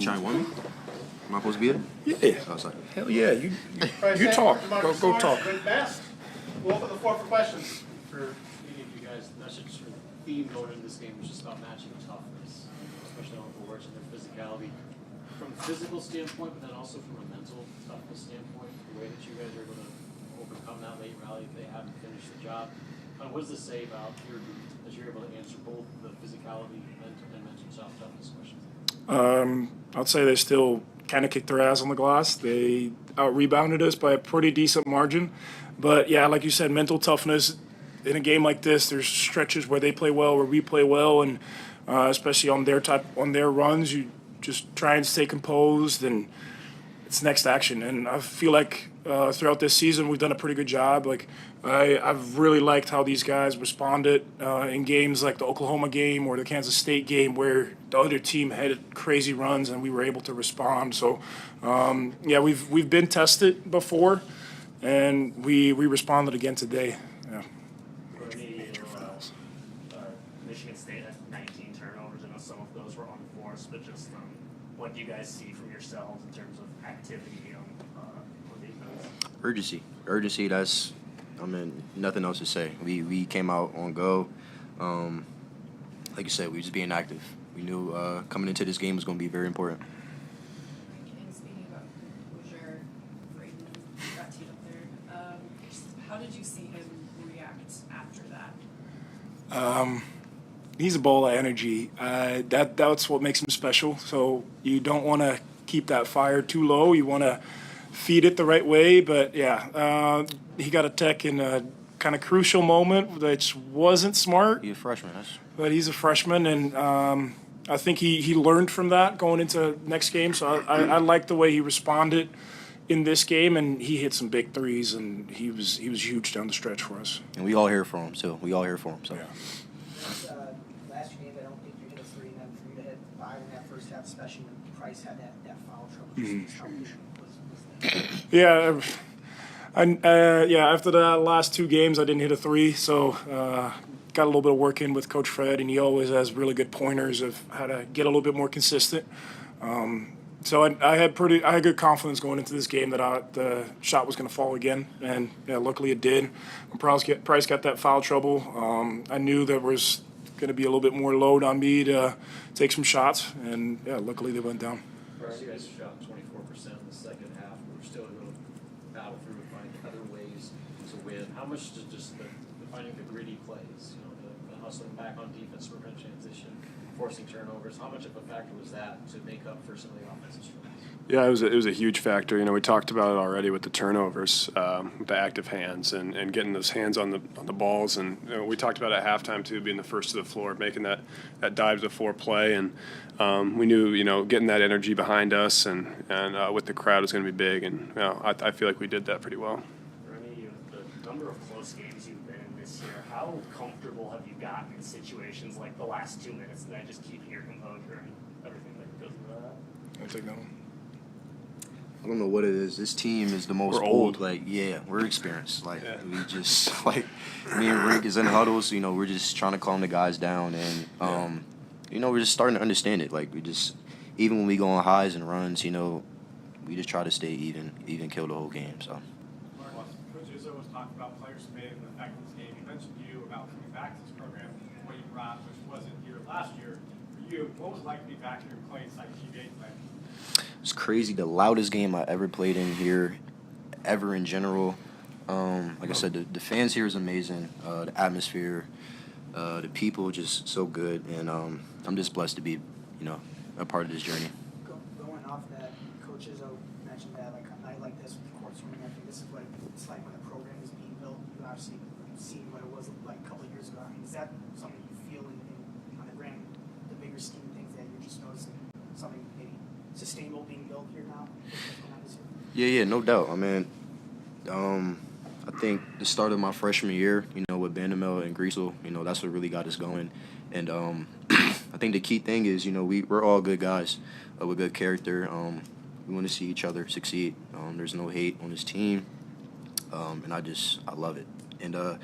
Chime want me? Am I supposed to be there? Yeah. Oh, sorry. Hell yeah. You talk. Go talk. We'll open the floor for questions. For any of you guys, the message or the theme going into this game was just about matching toughness, especially on the boards and their physicality. From a physical standpoint, but then also from a mental toughness standpoint, the way that you guys are able to overcome that late rally if they haven't finished the job. What does this say about your group as you're able to answer both the physicality and mental toughness questions? I'd say they still kind of kicked their ass on the glass. They out-rebounded us by a pretty decent margin. But, yeah, like you said, mental toughness. In a game like this, there's stretches where they play well, where we play well, and especially on their runs, you just try and stay composed, and it's next action. And I feel like throughout this season, we've done a pretty good job. Like I've really liked how these guys responded in games like the Oklahoma game or the Kansas State game, where the other team had crazy runs and we were able to respond. So, yeah, we've been tested before, and we responded again today. Yeah. Michigan State had 19 turnovers. I know some of those were unforced, but just what do you guys see from yourselves in terms of activity on defense? Urgency, that's, nothing else to say. We came out on go. Like you said, we were just being active. We knew coming into this game was going to be very important. And speaking about Hoosier, Braden got teed up there, how did you see him react after that? He's a ball of energy. That's what makes him special. So you don't want to keep that fire too low. You want to feed it the right way. But, yeah, he got a tech in a kind of crucial moment, which wasn't smart. He's a freshman. But he's a freshman, and I think he learned from that going into next game. So I like the way he responded in this game, and he hit some big threes, and he was huge down the stretch for us. And we all here for him, too. So. Yeah. Last game, I don't think you hit a three, and then for you to hit 5 in that first half, especially when Price had that foul trouble. Yeah, after the last 2 games, I didn't hit a three, so got a little bit of work in with Coach Fred, and he always has really good pointers of how to get a little bit more consistent. So I had good confidence going into this game that the shot was going to fall again, and yeah, luckily it did. Price got that foul trouble. I knew there was going to be a little bit more load on me to take some shots, and yeah, luckily they went down. You guys shot 24% in the second half. We were still able to battle through and find other ways to win. How much did just the finding the gritty plays, the hustling back on defense, we're going to transition, forcing turnovers, how much of a factor was that to make up for some of the offensive struggles? Yeah, it was a huge factor. We talked about it already with the turnovers, with the active hands, and getting those hands on the balls. And we talked about at halftime too, being the first to the floor, making that dive to 4 play, and we knew getting that energy behind us and with the crowd was going to be big. And I feel like we did that pretty well. Remy, the number of close games you've been in this year, how comfortable have you gotten in situations like the last 2 minutes and then just keeping your composure and everything that goes into that? I'll take that one. I don't know what it is. This team is the most We're old. We're experienced. We just, me and Rink is in huddles, we're just trying to calm the guys down. And, we're just starting to understand it. Even when we go on highs and runs, we just try to stay even kill the whole game. So. Coach Izzo was talking about players made and the fact of this game. He mentioned you about coming back to this program, what you brought, which wasn't here last year. For you, what was it like to be back here playing like GBA playing? It's crazy. The loudest game I ever played in here, ever in general. Like I said, the fans here is amazing. The atmosphere, the people, just so good. And I'm just blessed to be, a part of this journey. Going off that, Coach Izzo mentioned that, like a night like this with the court swimming, I think this is what it's like when a program is being built. You obviously seen what it was like a couple of years ago. I mean, is that something you feel on the the bigger scheme of things that you're just noticing something maybe sustainable being built here now? Yeah, no doubt. I think the start of my freshman year, with Bandamel and Greasel, that's what really got us going. And I think the key thing is, we're all good guys with good character. We want to see each other succeed. There's no hate on this team, and I love it. And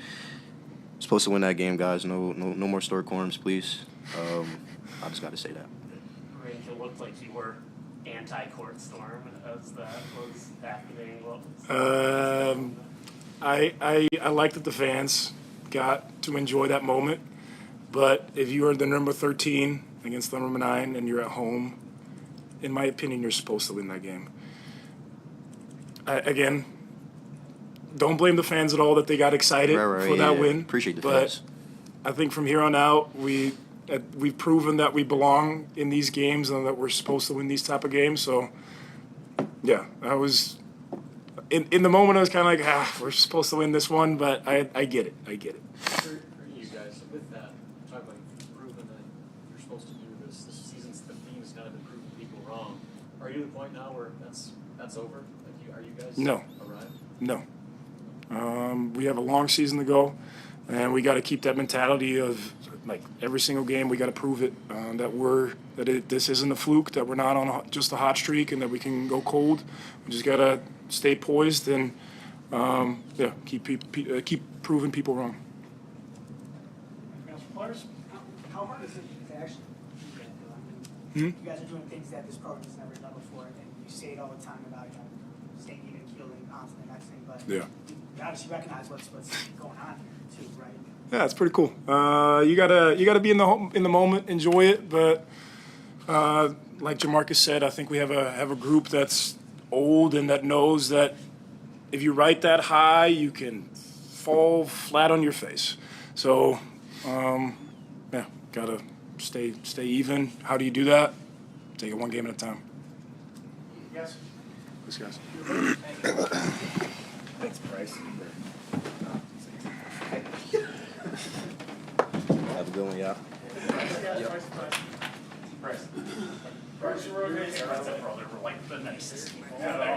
supposed to win that game, guys. No more store corns, please. I just got to say that. It looked like you were anti-court storm as that was happening? I like that the fans got to enjoy that moment, but if you are the number 13 against the number 9 and you're at home, in my opinion, you're supposed to win that game. Again, don't blame the fans at all that they got excited for that win. Appreciate the but fans. I think from here on out, we've proven that we belong in these games and that we're supposed to win these type of games. So, yeah, I was in the moment. I was kind of like, we're supposed to win this one, but I get it. I get it. For you guys, with that, talk about proving that you're supposed to do this. This season's the theme has kind of been proving people wrong. Are you at the point now where that's over? Like, are you guys No. arrived? No. We have a long season to go, and we got to keep that mentality of like every single game. We got to prove it this isn't a fluke, that we're not on just a hot streak, and that we can go cold. We just got to stay poised and keep proving people wrong. Players, how hard is it to actually do that, though? I mean, you guys are doing things that this program has never done before, and you say it all the time about staying even keeled and on to the next thing, but Yeah. you obviously recognize what's going on here too, right? Yeah, it's pretty cool. You gotta be in the moment, enjoy it. But like Jamarcus said, I think we have a group that's old and that knows that if you write that high, you can fall flat on your face. So gotta stay even. How do you do that? Take it one game at a time. Yes. Thanks, guys. Thanks, Bryce. Have a good one, y'all. Bryce, you were okay. That's a brother. We're like the nicest people.